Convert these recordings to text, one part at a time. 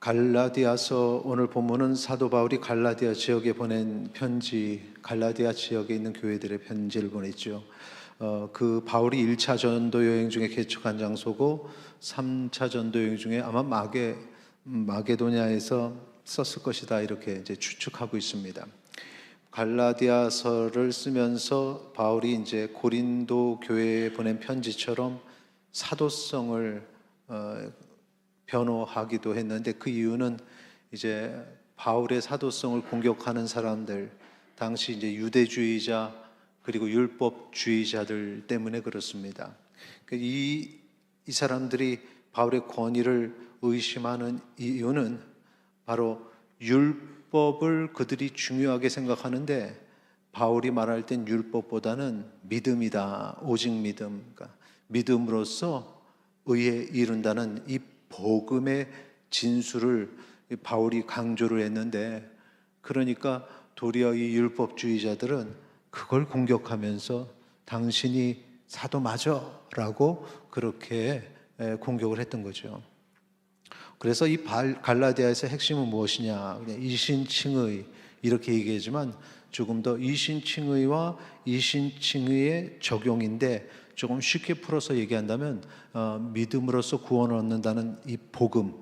갈라디아서 오늘 본문은 사도 바울이 갈라디아 지역에 보낸 편지, 갈라디아 지역에 있는 교회들의 편지를 보냈죠. 그 바울이 1차 전도 여행 중에 개척한 장소고 3차 전도 여행 중에 아마 마게도냐에서 썼을 것이다 이렇게 이제 추측하고 있습니다. 갈라디아서를 쓰면서 바울이 이제 고린도 교회에 보낸 편지처럼 사도성을 변호하기도 했는데, 그 이유는 이제 바울의 사도성을 공격하는 사람들, 당시 이제 유대주의자 그리고 율법주의자들 때문에 그렇습니다. 이 사람들이 바울의 권위를 의심하는 이유는 바로 율법을 그들이 중요하게 생각하는데, 바울이 말할 땐 율법보다는 믿음이다, 오직 믿음, 그러니까 믿음으로써 의에 이른다는 이 복음의 진수를 바울이 강조를 했는데, 그러니까 도리어 이 율법주의자들은 그걸 공격하면서 당신이 사도 맞아 라고 그렇게 공격을 했던 거죠. 그래서 이 갈라디아에서 핵심은 무엇이냐, 그냥 이신칭의 이렇게 얘기하지만 조금 더 이신칭의와 이신칭의의 적용인데, 조금 쉽게 풀어서 얘기한다면 믿음으로써 구원을 얻는다는 이 복음,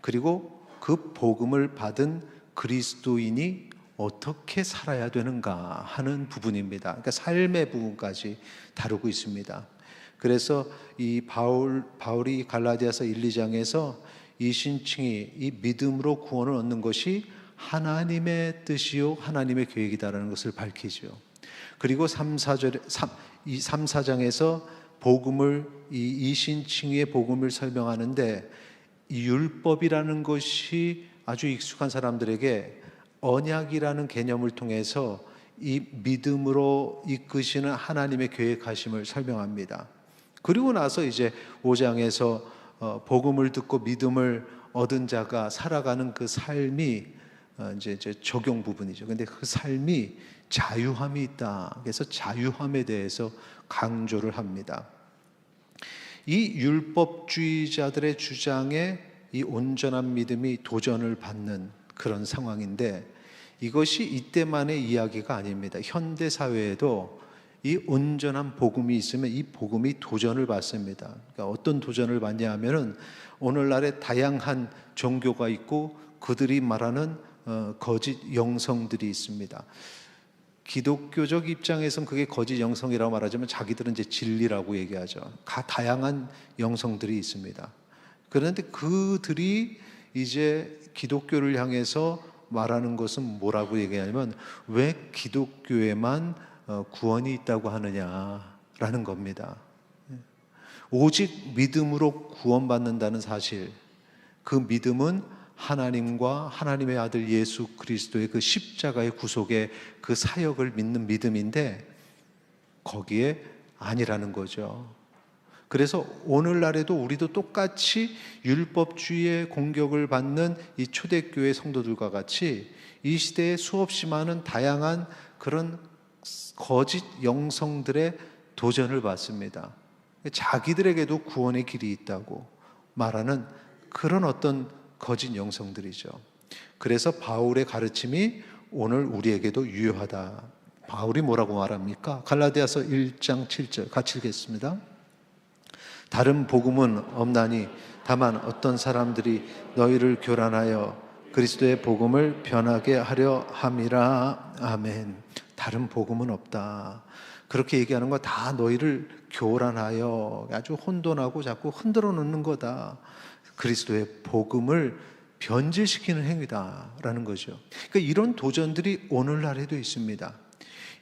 그리고 그 복음을 받은 그리스도인이 어떻게 살아야 되는가 하는 부분입니다. 그러니까 삶의 부분까지 다루고 있습니다. 그래서 이 바울이 갈라디아서 1, 2장에서 이신칭의 이 믿음으로 구원을 얻는 것이 하나님의 뜻이요 하나님의 계획이다라는 것을 밝히죠. 그리고 3, 4장에서 복음을, 이 이신칭의 복음을 설명하는데, 이 율법이라는 것이 아주 익숙한 사람들에게 언약이라는 개념을 통해서 이 믿음으로 이끄시는 하나님의 계획하심을 설명합니다. 그리고 나서 이제 5장에서 복음을 듣고 믿음을 얻은 자가 살아가는 그 삶이 이제 적용 부분이죠. 근데 그 삶이 자유함이 있다. 그래서 자유함에 대해서 강조를 합니다. 이 율법주의자들의 주장에 이 온전한 믿음이 도전을 받는 그런 상황인데, 이것이 이때만의 이야기가 아닙니다. 현대 사회에도 이 온전한 복음이 있으면 이 복음이 도전을 받습니다. 그러니까 어떤 도전을 받냐 하면은, 오늘날에 다양한 종교가 있고 그들이 말하는 거짓 영성들이 있습니다. 기독교적 입장에서는 그게 거짓 영성이라고 말하지만 자기들은 이제 진리라고 얘기하죠. 다양한 영성들이 있습니다. 그런데 그들이 이제 기독교를 향해서 말하는 것은 뭐라고 얘기하냐면, 왜 기독교에만 구원이 있다고 하느냐라는 겁니다. 오직 믿음으로 구원받는다는 사실, 그 믿음은 하나님과 하나님의 아들 예수 그리스도의 그 십자가의 구속의 그 사역을 믿는 믿음인데, 거기에 아니라는 거죠. 그래서 오늘날에도 우리도 똑같이 율법주의의 공격을 받는 이 초대교회 성도들과 같이 이 시대에 수없이 많은 다양한 그런 거짓 영성들의 도전을 받습니다. 자기들에게도 구원의 길이 있다고 말하는 그런 어떤 거짓 영성들이죠. 그래서 바울의 가르침이 오늘 우리에게도 유효하다. 바울이 뭐라고 말합니까? 갈라디아서 1장 7절 같이 읽겠습니다. 다른 복음은 없나니 다만 어떤 사람들이 너희를 교란하여 그리스도의 복음을 변하게 하려 함이라. 아멘. 다른 복음은 없다. 그렇게 얘기하는 거 다 너희를 교란하여 아주 혼돈하고 자꾸 흔들어 놓는 거다. 그리스도의 복음을 변질시키는 행위다라는 거죠. 그러니까 이런 도전들이 오늘날에도 있습니다.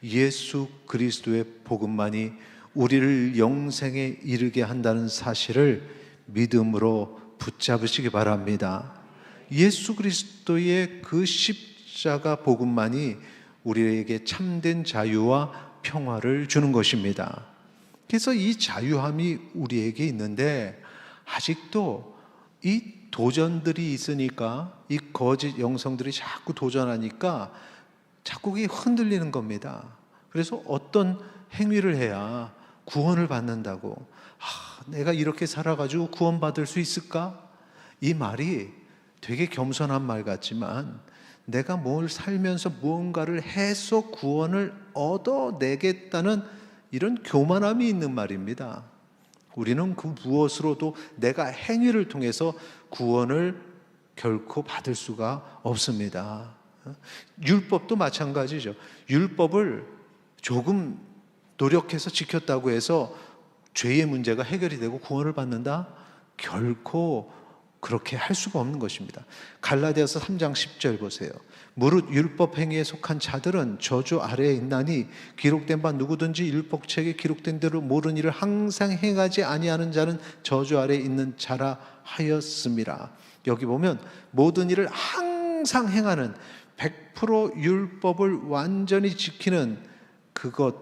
예수 그리스도의 복음만이 우리를 영생에 이르게 한다는 사실을 믿음으로 붙잡으시기 바랍니다. 예수 그리스도의 그 십자가 복음만이 우리에게 참된 자유와 평화를 주는 것입니다. 그래서 이 자유함이 우리에게 있는데, 아직도 이 도전들이 있으니까, 이 거짓 영성들이 자꾸 도전하니까 자꾸 그게 흔들리는 겁니다. 그래서 어떤 행위를 해야 구원을 받는다고, 내가 이렇게 살아가지고 구원받을 수 있을까? 이 말이 되게 겸손한 말 같지만 내가 뭘 살면서 무언가를 해서 구원을 얻어내겠다는 이런 교만함이 있는 말입니다. 우리는 그 무엇으로도 내가 행위를 통해서 구원을 결코 받을 수가 없습니다. 율법도 마찬가지죠. 율법을 조금 노력해서 지켰다고 해서 죄의 문제가 해결이 되고 구원을 받는다? 결코 그렇게 할 수가 없는 것입니다. 갈라디아서 3장 10절 보세요. 무릇 율법 행위에 속한 자들은 저주 아래에 있나니 기록된 바 누구든지 율법책에 기록된 대로 모르는 일을 항상 행하지 아니하는 자는 저주 아래에 있는 자라 하였음이라. 여기 보면 모든 일을 항상 행하는 100% 율법을 완전히 지키는 그것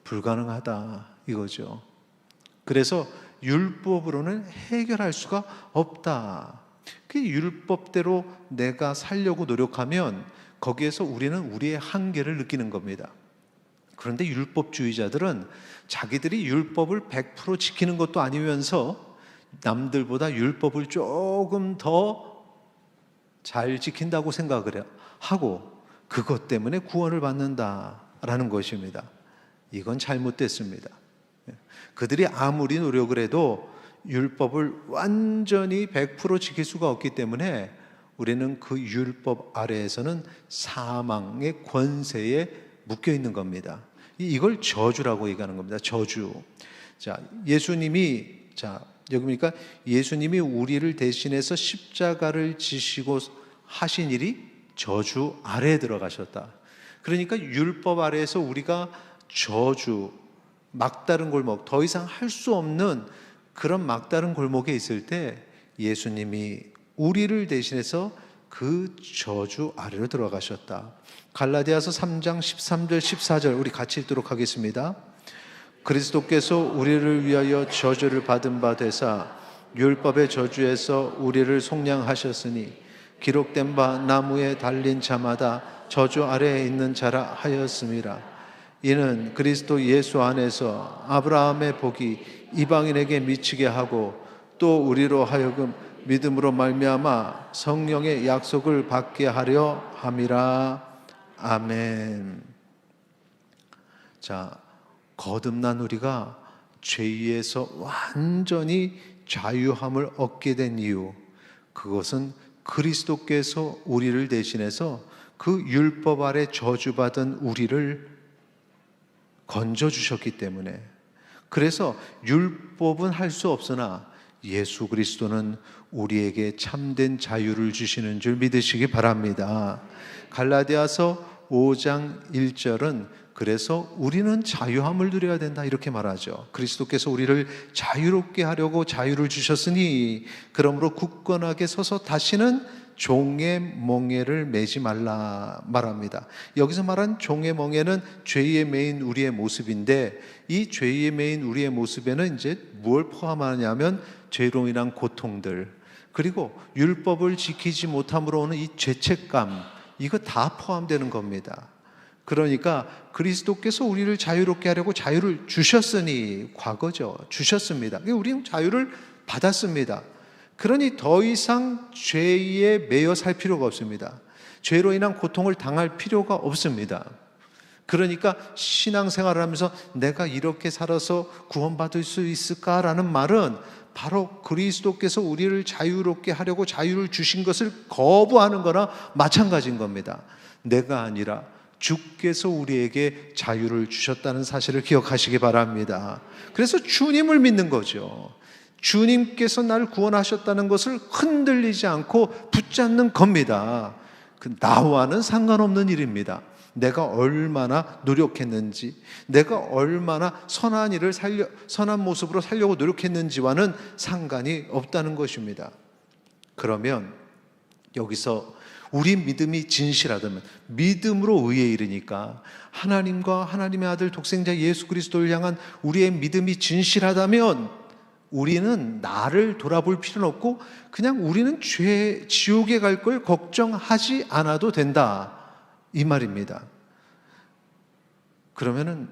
불가능하다 이거죠. 그래서 율법으로는 해결할 수가 없다. 그 율법대로 내가 살려고 노력하면 거기에서 우리는 우리의 한계를 느끼는 겁니다. 그런데 율법주의자들은 자기들이 율법을 100% 지키는 것도 아니면서 남들보다 율법을 조금 더 잘 지킨다고 생각을 하고 그것 때문에 구원을 받는다라는 것입니다. 이건 잘못됐습니다. 그들이 아무리 노력을 해도 율법을 완전히 100% 지킬 수가 없기 때문에 우리는 그 율법 아래에서는 사망의 권세에 묶여 있는 겁니다. 이걸 저주라고 얘기하는 겁니다. 저주. 자, 여기 보니까 예수님이 우리를 대신해서 십자가를 지시고 하신 일이 저주 아래에 들어가셨다. 그러니까 율법 아래에서 우리가 저주, 막다른 골목, 더 이상 할 수 없는 그런 막다른 골목에 있을 때 예수님이 우리를 대신해서 그 저주 아래로 들어가셨다. 갈라디아서 3장 13절 14절 우리 같이 읽도록 하겠습니다. 그리스도께서 우리를 위하여 저주를 받은 바 되사 율법의 저주에서 우리를 속량하셨으니 기록된 바 나무에 달린 자마다 저주 아래에 있는 자라 하였음이라. 이는 그리스도 예수 안에서 아브라함의 복이 이방인에게 미치게 하고 또 우리로 하여금 믿음으로 말미암아 성령의 약속을 받게 하려 함이라. 아멘. 자, 거듭난 우리가 죄에서 완전히 자유함을 얻게 된 이유, 그것은 그리스도께서 우리를 대신해서 그 율법 아래 저주받은 우리를 건져주셨기 때문에, 그래서 율법은 할 수 없으나 예수 그리스도는 우리에게 참된 자유를 주시는 줄 믿으시기 바랍니다. 갈라디아서 5장 1절은 그래서 우리는 자유함을 누려야 된다 이렇게 말하죠. 그리스도께서 우리를 자유롭게 하려고 자유를 주셨으니 그러므로 굳건하게 서서 다시는 종의 멍에를 매지 말라 말합니다. 여기서 말한 종의 멍에는 죄에 매인 우리의 모습인데 이 죄에 매인 우리의 모습에는 이제 뭘 포함하냐면 죄로 인한 고통들, 그리고 율법을 지키지 못함으로 오는 이 죄책감, 이거 다 포함되는 겁니다. 그러니까 그리스도께서 우리를 자유롭게 하려고 자유를 주셨으니, 과거죠. 주셨습니다. 우리는 자유를 받았습니다. 그러니 더 이상 죄에 매여 살 필요가 없습니다. 죄로 인한 고통을 당할 필요가 없습니다. 그러니까 신앙생활을 하면서 내가 이렇게 살아서 구원받을 수 있을까라는 말은 바로 그리스도께서 우리를 자유롭게 하려고 자유를 주신 것을 거부하는 거나 마찬가지인 겁니다. 내가 아니라 주께서 우리에게 자유를 주셨다는 사실을 기억하시기 바랍니다. 그래서 주님을 믿는 거죠. 주님께서 나를 구원하셨다는 것을 흔들리지 않고 붙잡는 겁니다. 나와는 상관없는 일입니다. 내가 얼마나 노력했는지, 내가 얼마나 선한 모습으로 살려고 노력했는지와는 상관이 없다는 것입니다. 그러면 여기서 우리 믿음이 진실하다면, 믿음으로 의에 이르니까 하나님과 하나님의 아들 독생자 예수 그리스도를 향한 우리의 믿음이 진실하다면 우리는 나를 돌아볼 필요는 없고 그냥 우리는 지옥에 갈 걸 걱정하지 않아도 된다, 이 말입니다. 그러면은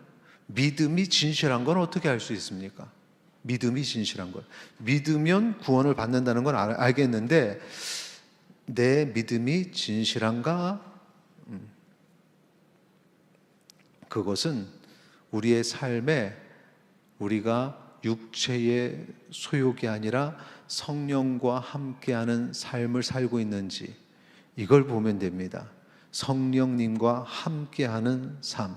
믿음이 진실한 건 어떻게 알 수 있습니까? 믿음이 진실한 걸 믿으면 구원을 받는다는 건 알겠는데, 내 믿음이 진실한가? 그것은 우리의 삶에 우리가 육체의 소욕이 아니라 성령과 함께하는 삶을 살고 있는지 이걸 보면 됩니다. 성령님과 함께하는 삶.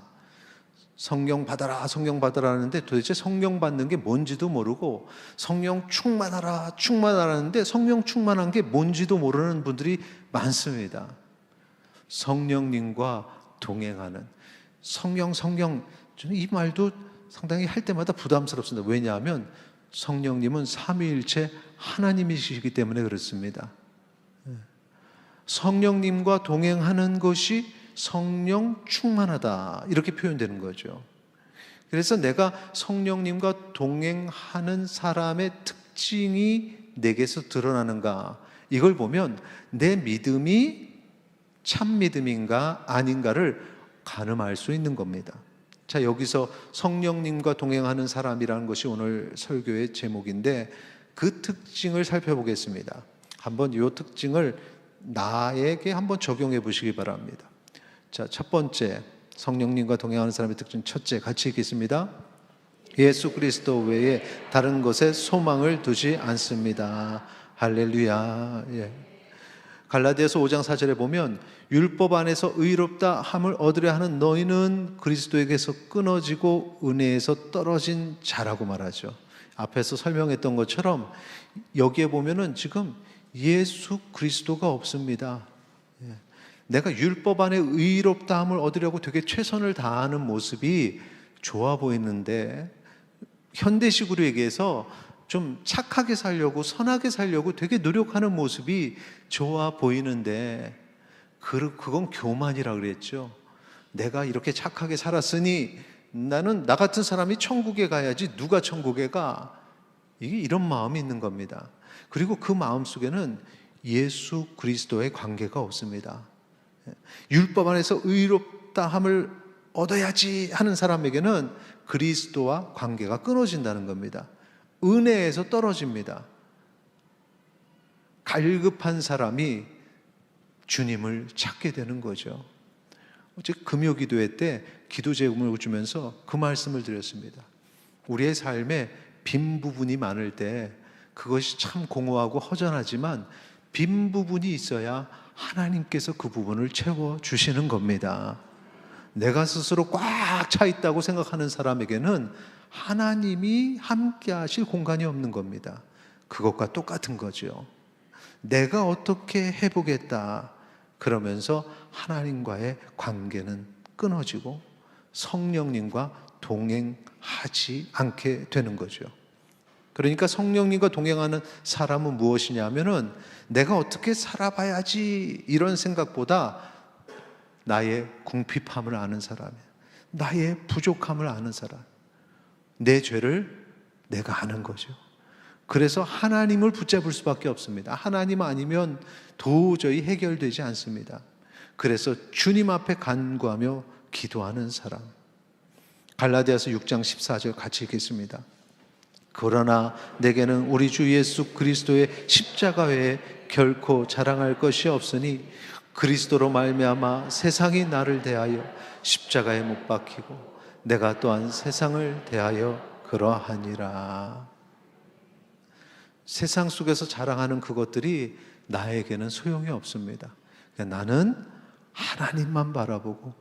성령 받아라, 성령 받아라 하는데 도대체 성령 받는 게 뭔지도 모르고 성령 충만하라, 충만하라 하는데 성령 충만한 게 뭔지도 모르는 분들이 많습니다. 성령님과 동행하는 성령, 저는 이 말도 상당히 할 때마다 부담스럽습니다. 왜냐하면 성령님은 삼위일체 하나님이시기 때문에 그렇습니다. 성령님과 동행하는 것이 성령 충만하다 이렇게 표현되는 거죠. 그래서 내가 성령님과 동행하는 사람의 특징이 내게서 드러나는가 이걸 보면 내 믿음이 참 믿음인가 아닌가를 가늠할 수 있는 겁니다. 자, 여기서 성령님과 동행하는 사람이라는 것이 오늘 설교의 제목인데 그 특징을 살펴보겠습니다. 한번 이 특징을 나에게 한번 적용해 보시기 바랍니다. 자, 첫 번째 성령님과 동행하는 사람의 특징 첫째 같이 읽겠습니다. 예수 그리스도 외에 다른 것에 소망을 두지 않습니다. 할렐루야. 예. 갈라디아서 5장 4절에 보면 율법 안에서 의롭다 함을 얻으려 하는 너희는 그리스도에게서 끊어지고 은혜에서 떨어진 자라고 말하죠. 앞에서 설명했던 것처럼 여기에 보면은 지금 예수 그리스도가 없습니다. 내가 율법 안에 의롭다 함을 얻으려고 되게 최선을 다하는 모습이 좋아 보이는데 현대식으로 얘기해서 좀 착하게 살려고 선하게 살려고 되게 노력하는 모습이 좋아 보이는데 그건 교만이라 그랬죠. 내가 이렇게 착하게 살았으니 나는 나 같은 사람이 천국에 가야지 누가 천국에 가? 이게 이런 마음이 있는 겁니다. 그리고 그 마음 속에는 예수 그리스도의 관계가 없습니다. 율법 안에서 의롭다 함을 얻어야지 하는 사람에게는 그리스도와 관계가 끊어진다는 겁니다. 은혜에서 떨어집니다. 갈급한 사람이 주님을 찾게 되는 거죠. 어제 금요기도회 때 기도제금을 주면서 그 말씀을 드렸습니다. 우리의 삶에 빈 부분이 많을 때 그것이 참 공허하고 허전하지만 빈 부분이 있어야 하나님께서 그 부분을 채워주시는 겁니다. 내가 스스로 꽉 차 있다고 생각하는 사람에게는 하나님이 함께 하실 공간이 없는 겁니다. 그것과 똑같은 거죠. 내가 어떻게 해보겠다 그러면서 하나님과의 관계는 끊어지고 성령님과 동행하지 않게 되는 거죠. 그러니까 성령님과 동행하는 사람은 무엇이냐면은 내가 어떻게 살아봐야지 이런 생각보다 나의 궁핍함을 아는 사람이에요. 나의 부족함을 아는 사람. 내 죄를 내가 아는 거죠. 그래서 하나님을 붙잡을 수밖에 없습니다. 하나님 아니면 도저히 해결되지 않습니다. 그래서 주님 앞에 간구하며 기도하는 사람. 갈라디아서 6장 14절 같이 읽겠습니다. 그러나 내게는 우리 주 예수 그리스도의 십자가 외에 결코 자랑할 것이 없으니 그리스도로 말미암아 세상이 나를 대하여 십자가에 못 박히고 내가 또한 세상을 대하여 그러하니라. 세상 속에서 자랑하는 그것들이 나에게는 소용이 없습니다. 나는 하나님만 바라보고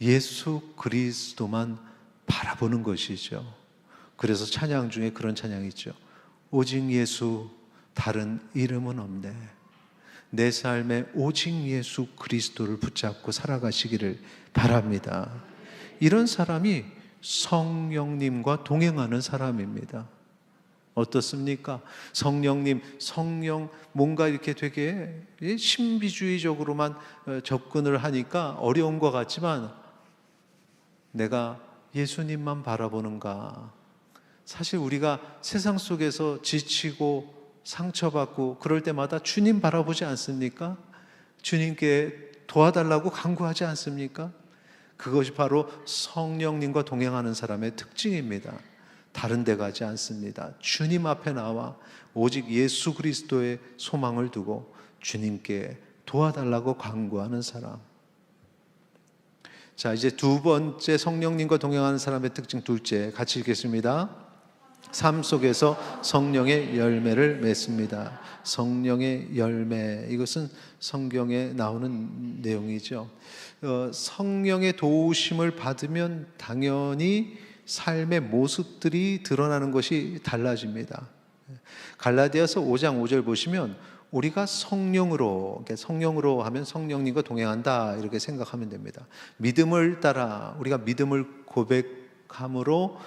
예수 그리스도만 바라보는 것이죠. 그래서 찬양 중에 그런 찬양이 있죠. 오직 예수 다른 이름은 없네. 내 삶에 오직 예수 그리스도를 붙잡고 살아가시기를 바랍니다. 이런 사람이 성령님과 동행하는 사람입니다. 어떻습니까? 성령님, 성령 뭔가 이렇게 되게 신비주의적으로만 접근을 하니까 어려운 것 같지만 내가 예수님만 바라보는가? 사실 우리가 세상 속에서 지치고 상처받고 그럴 때마다 주님 바라보지 않습니까? 주님께 도와달라고 간구하지 않습니까? 그것이 바로 성령님과 동행하는 사람의 특징입니다. 다른 데 가지 않습니다. 주님 앞에 나와 오직 예수 그리스도의 소망을 두고 주님께 도와달라고 간구하는 사람. 자, 이제 두 번째 성령님과 동행하는 사람의 특징 둘째 같이 읽겠습니다. 삶 속에서 성령의 열매를 맺습니다. 성령의 열매, 이것은 성경에 나오는 내용이죠. 성령의 도우심을 받으면 당연히 삶의 모습들이 드러나는 것이 달라집니다. 갈라디아서 5장 5절 보시면 우리가 성령으로 하면 성령님과 동행한다 이렇게 생각하면 됩니다. 믿음을 따라 우리가 믿음을 고백함으로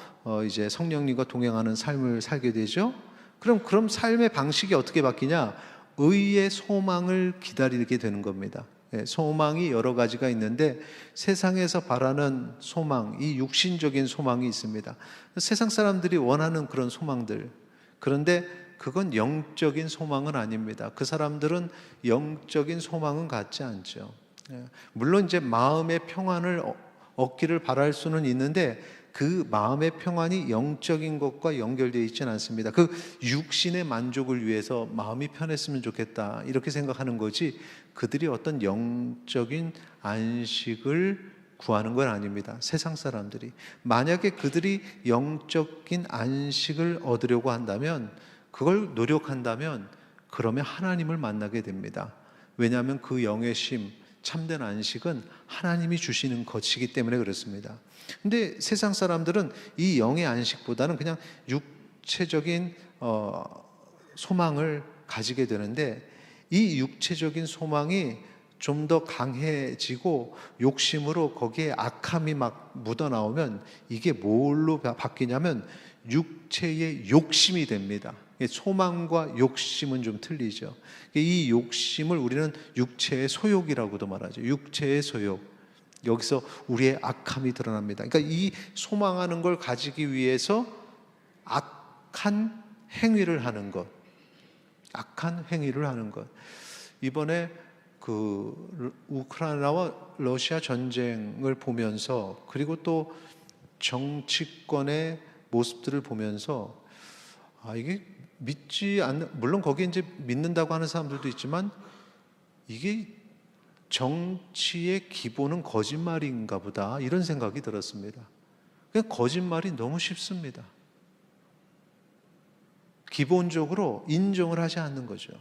이제 성령님과 동행하는 삶을 살게 되죠. 그럼 삶의 방식이 어떻게 바뀌냐? 의의 소망을 기다리게 되는 겁니다. 소망이 여러 가지가 있는데 세상에서 바라는 소망, 이 육신적인 소망이 있습니다. 세상 사람들이 원하는 그런 소망들, 그런데 그건 영적인 소망은 아닙니다. 그 사람들은 영적인 소망은 갖지 않죠. 물론 이제 마음의 평안을 얻기를 바랄 수는 있는데 그 마음의 평안이 영적인 것과 연결되어 있지는 않습니다. 그 육신의 만족을 위해서 마음이 편했으면 좋겠다 이렇게 생각하는 거지, 그들이 어떤 영적인 안식을 구하는 건 아닙니다. 세상 사람들이 만약에 그들이 영적인 안식을 얻으려고 한다면, 그걸 노력한다면, 그러면 하나님을 만나게 됩니다. 왜냐하면 그 영의 쉼, 참된 안식은 하나님이 주시는 것이기 때문에 그렇습니다. 근데 세상 사람들은 이 영의 안식보다는 그냥 육체적인 소망을 가지게 되는데, 이 육체적인 소망이 좀 더 강해지고 욕심으로 거기에 악함이 막 묻어나오면 이게 뭘로 바뀌냐면 육체의 욕심이 됩니다. 소망과 욕심은 좀 틀리죠. 이 욕심을 우리는 육체의 소욕이라고도 말하죠. 육체의 소욕. 여기서 우리의 악함이 드러납니다. 그러니까 이 소망하는 걸 가지기 위해서 악한 행위를 하는 것. 악한 행위를 하는 것. 이번에 그 우크라이나와 러시아 전쟁을 보면서, 그리고 또 정치권의 모습들을 보면서 이게 믿지 않는, 물론 거기에 이제 믿는다고 하는 사람들도 있지만 이게 정치의 기본은 거짓말인가 보다 이런 생각이 들었습니다. 그냥 거짓말이 너무 쉽습니다. 기본적으로 인정을 하지 않는 거죠.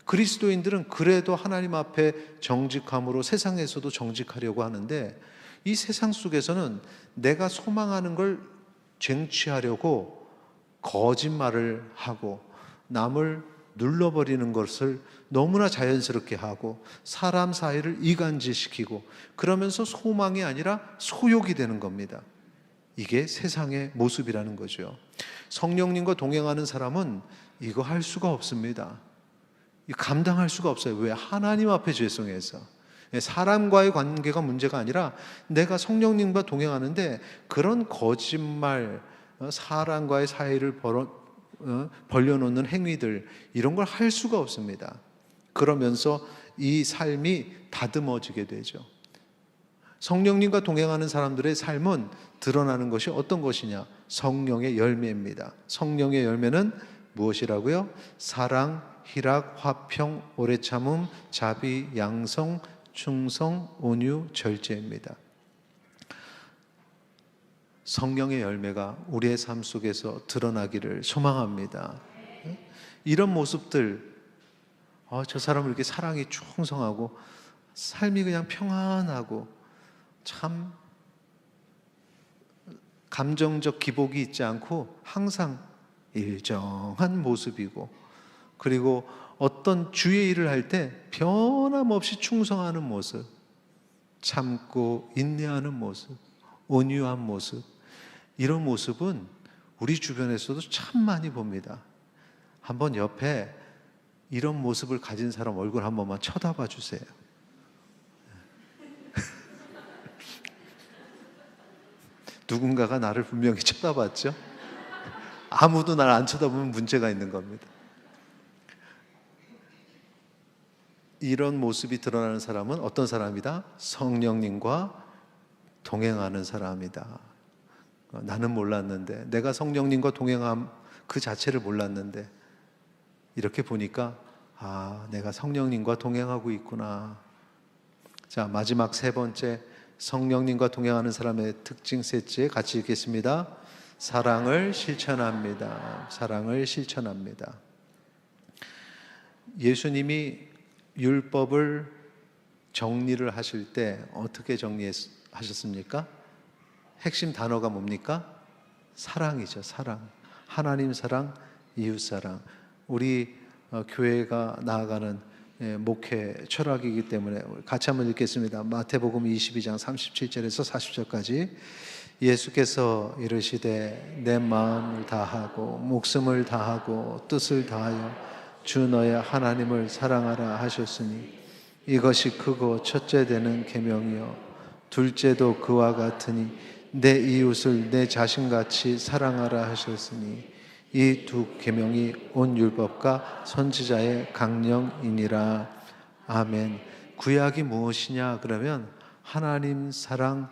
그리스도인들은 그래도 하나님 앞에 정직함으로 세상에서도 정직하려고 하는데, 이 세상 속에서는 내가 소망하는 걸 쟁취하려고 거짓말을 하고 남을 눌러버리는 것을 너무나 자연스럽게 하고 사람 사이를 이간질시키고, 그러면서 소망이 아니라 소욕이 되는 겁니다. 이게 세상의 모습이라는 거죠. 성령님과 동행하는 사람은 이거 할 수가 없습니다. 감당할 수가 없어요. 왜? 하나님 앞에 죄송해서. 사람과의 관계가 문제가 아니라 내가 성령님과 동행하는데 그런 거짓말, 사람과의 사이를 벌려놓는 행위들, 이런 걸 할 수가 없습니다. 그러면서 이 삶이 다듬어지게 되죠. 성령님과 동행하는 사람들의 삶은 드러나는 것이 어떤 것이냐? 성령의 열매입니다. 성령의 열매는 무엇이라고요? 사랑, 희락, 화평, 오래 참음, 자비, 양성, 충성, 온유, 절제입니다. 성령의 열매가 우리의 삶 속에서 드러나기를 소망합니다. 이런 모습들, 저 사람은 이렇게 사랑이 충성하고 삶이 그냥 평안하고 참 감정적 기복이 있지 않고 항상 일정한 모습이고, 그리고 어떤 주의 일을 할 때 변함없이 충성하는 모습, 참고 인내하는 모습, 온유한 모습, 이런 모습은 우리 주변에서도 참 많이 봅니다. 한번 옆에 이런 모습을 가진 사람 얼굴 한 번만 쳐다봐 주세요. 누군가가 나를 분명히 쳐다봤죠? 아무도 나를 안 쳐다보면 문제가 있는 겁니다. 이런 모습이 드러나는 사람은 어떤 사람이다? 성령님과 동행하는 사람이다. 나는 몰랐는데, 내가 성령님과 동행함 그 자체를 몰랐는데 이렇게 보니까 아, 내가 성령님과 동행하고 있구나. 자, 마지막 세 번째, 성령님과 동행하는 사람의 특징 셋째 같이 읽겠습니다. 사랑을 실천합니다. 사랑을 실천합니다. 예수님이 율법을 정리를 하실 때 어떻게 정리하셨습니까? 핵심 단어가 뭡니까? 사랑이죠. 사랑. 하나님 사랑, 이웃 사랑. 우리 교회가 나아가는 목회 철학이기 때문에 같이 한번 읽겠습니다. 마태복음 22장 37절에서 40절까지. 예수께서 이르시되 내 마음을 다하고 목숨을 다하고 뜻을 다하여 주 너의 하나님을 사랑하라 하셨으니 이것이 크고 첫째 되는 계명이요 둘째도 그와 같으니 내 이웃을 내 자신같이 사랑하라 하셨으니 이 두 계명이 온 율법과 선지자의 강령이니라. 아멘. 구약이 무엇이냐 그러면 하나님 사랑,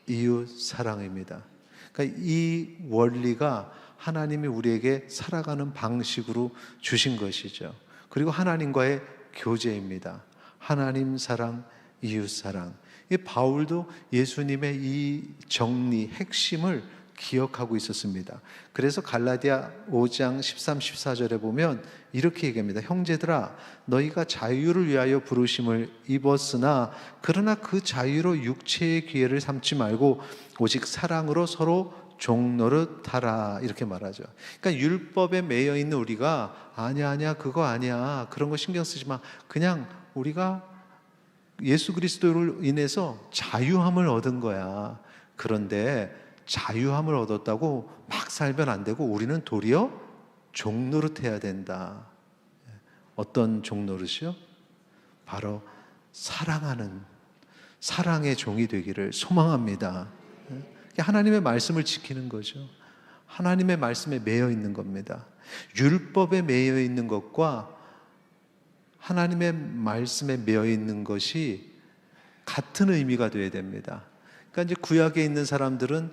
이웃 사랑입니다. 그러니까 이 원리가 하나님이 우리에게 살아가는 방식으로 주신 것이죠. 그리고 하나님과의 교제입니다. 하나님 사랑, 이웃 사랑. 이 바울도 예수님의 이 정리, 핵심을 기억하고 있었습니다. 그래서 갈라디아 5장 13, 14절에 보면 이렇게 얘기합니다. 형제들아, 너희가 자유를 위하여 부르심을 입었으나 그러나 그 자유로 육체의 기회를 삼지 말고 오직 사랑으로 서로 종노릇하라, 이렇게 말하죠. 그러니까 율법에 매여 있는 우리가 아니야 그거 아니야, 그런 거 신경 쓰지 마, 그냥 우리가 예수 그리스도로 인해서 자유함을 얻은 거야. 그런데 자유함을 얻었다고 막 살면 안 되고 우리는 도리어 종노릇해야 된다. 어떤 종노릇이요? 바로 사랑하는, 사랑의 종이 되기를 소망합니다. 하나님의 말씀을 지키는 거죠. 하나님의 말씀에 매여 있는 겁니다. 율법에 매여 있는 것과 하나님의 말씀에 매여 있는 것이 같은 의미가 되어야 됩니다. 그러니까 이제 구약에 있는 사람들은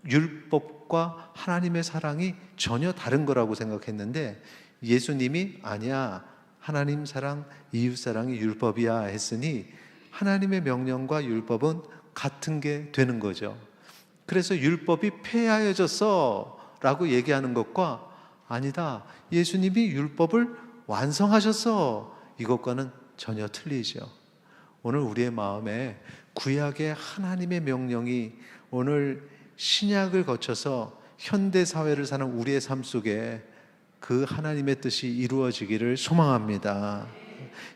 율법과 하나님의 사랑이 전혀 다른 거라고 생각했는데 예수님이 아니야, 하나님 사랑, 이웃 사랑이 율법이야 했으니 하나님의 명령과 율법은 같은 게 되는 거죠. 그래서 율법이 폐하여졌어 라고 얘기하는 것과 아니다, 예수님이 율법을 완성하셨어, 이것과는 전혀 틀리죠. 오늘 우리의 마음에 구약의 하나님의 명령이 오늘 신약을 거쳐서 현대 사회를 사는 우리의 삶 속에 그 하나님의 뜻이 이루어지기를 소망합니다.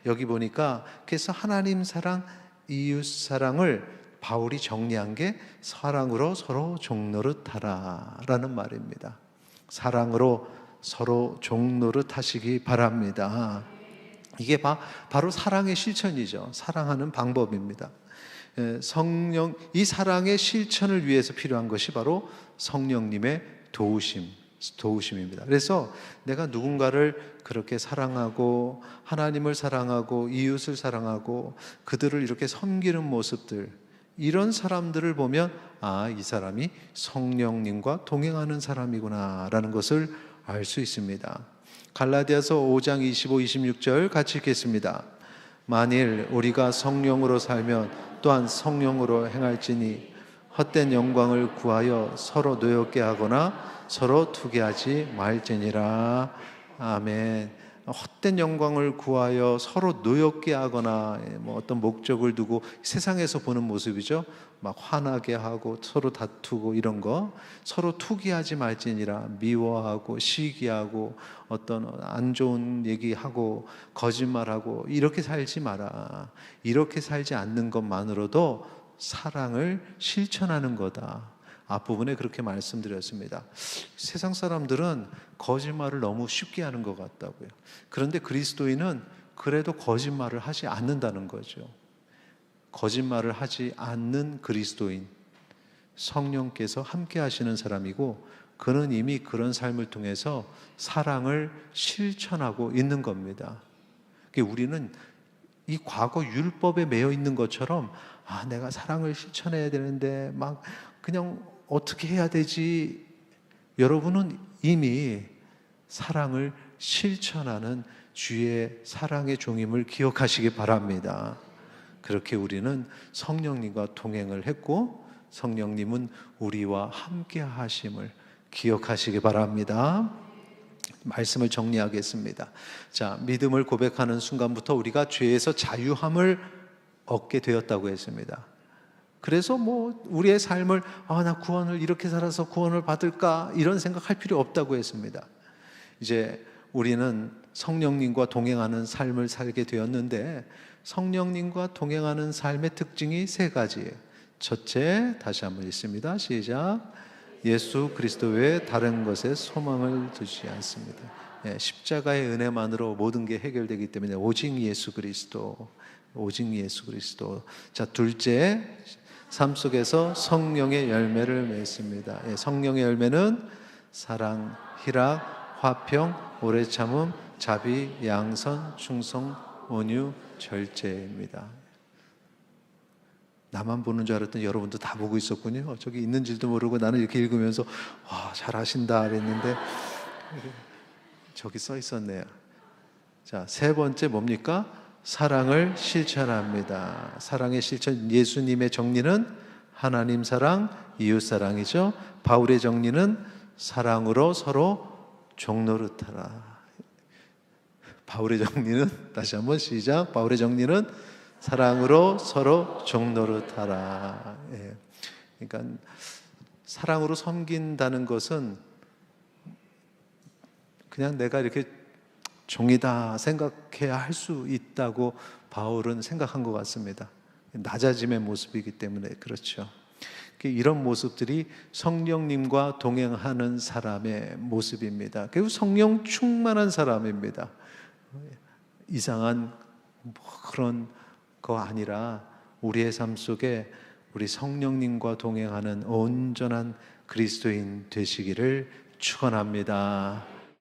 여기 보니까 그래서 하나님 사랑, 이웃 사랑을 바울이 정리한 게 사랑으로 서로 종노릇하라 라는 말입니다. 사랑으로 서로 종노릇하시기 바랍니다. 이게 바로 사랑의 실천이죠. 사랑하는 방법입니다. 성령, 이 사랑의 실천을 위해서 필요한 것이 바로 성령님의 도우심입니다. 그래서 내가 누군가를 그렇게 사랑하고 하나님을 사랑하고 이웃을 사랑하고 그들을 이렇게 섬기는 모습들, 이런 사람들을 보면 아, 이 사람이 성령님과 동행하는 사람이구나 라는 것을 알 수 있습니다. 갈라디아서 5장 25, 26절 같이 읽겠습니다. 만일 우리가 성령으로 살면 또한 성령으로 행할지니 헛된 영광을 구하여 서로 노엽게 하거나 서로 투기하지 말지니라. 아멘. 헛된 영광을 구하여 서로 노엽게 하거나 어떤 목적을 두고 세상에서 보는 모습이죠. 막 화나게 하고 서로 다투고 이런 거, 서로 투기하지 말지니라. 미워하고 시기하고 어떤 안 좋은 얘기하고 거짓말하고 이렇게 살지 마라. 이렇게 살지 않는 것만으로도 사랑을 실천하는 거다. 앞부분에 그렇게 말씀드렸습니다. 세상 사람들은 거짓말을 너무 쉽게 하는 것 같다고요. 그런데 그리스도인은 그래도 거짓말을 하지 않는다는 거죠. 거짓말을 하지 않는 그리스도인, 성령께서 함께 하시는 사람이고 그는 이미 그런 삶을 통해서 사랑을 실천하고 있는 겁니다. 우리는 이 과거 율법에 매여 있는 것처럼 아, 내가 사랑을 실천해야 되는데 막 그냥 어떻게 해야 되지? 여러분은 이미 사랑을 실천하는 주의 사랑의 종임을 기억하시기 바랍니다. 그렇게 우리는 성령님과 동행을 했고 성령님은 우리와 함께 하심을 기억하시기 바랍니다. 말씀을 정리하겠습니다. 자, 믿음을 고백하는 순간부터 우리가 죄에서 자유함을 얻게 되었다고 했습니다. 그래서 우리의 삶을 나 구원을 이렇게 살아서 구원을 받을까 이런 생각할 필요 없다고 했습니다. 이제 우리는 성령님과 동행하는 삶을 살게 되었는데 성령님과 동행하는 삶의 특징이 세 가지예요. 첫째, 다시 한번 읽습니다. 시작. 예수 그리스도 외에 다른 것에 소망을 두지 않습니다. 십자가의 은혜만으로 모든 게 해결되기 때문에 오직 예수 그리스도, 오직 예수 그리스도. 자, 둘째, 삶 속에서 성령의 열매를 맺습니다. 성령의 열매는 사랑, 희락, 화평, 오래 참음, 자비, 양선, 충성, 온유, 절제입니다. 나만 보는 줄 알았더니 여러분도 다 보고 있었군요. 저기 있는 줄도 모르고 나는 이렇게 읽으면서 잘하신다 그랬는데 저기 써 있었네요. 자, 세 번째 뭡니까? 사랑을 실천합니다. 사랑의 실천, 예수님의 정리는 하나님 사랑, 이웃 사랑이죠. 바울의 정리는 사랑으로 서로 종노릇하라. 바울의 정리는 다시 한번 시작. 바울의 정리는 사랑으로 서로 종노릇하라. 그러니까 사랑으로 섬긴다는 것은 그냥 내가 이렇게 종이다 생각해야 할 수 있다고 바울은 생각한 것 같습니다. 낮아짐의 모습이기 때문에 그렇죠. 이런 모습들이 성령님과 동행하는 사람의 모습입니다. 결국 성령 충만한 사람입니다. 이상한 그런 거 아니라 우리의 삶 속에 우리 성령님과 동행하는 온전한 그리스도인 되시기를 축원합니다.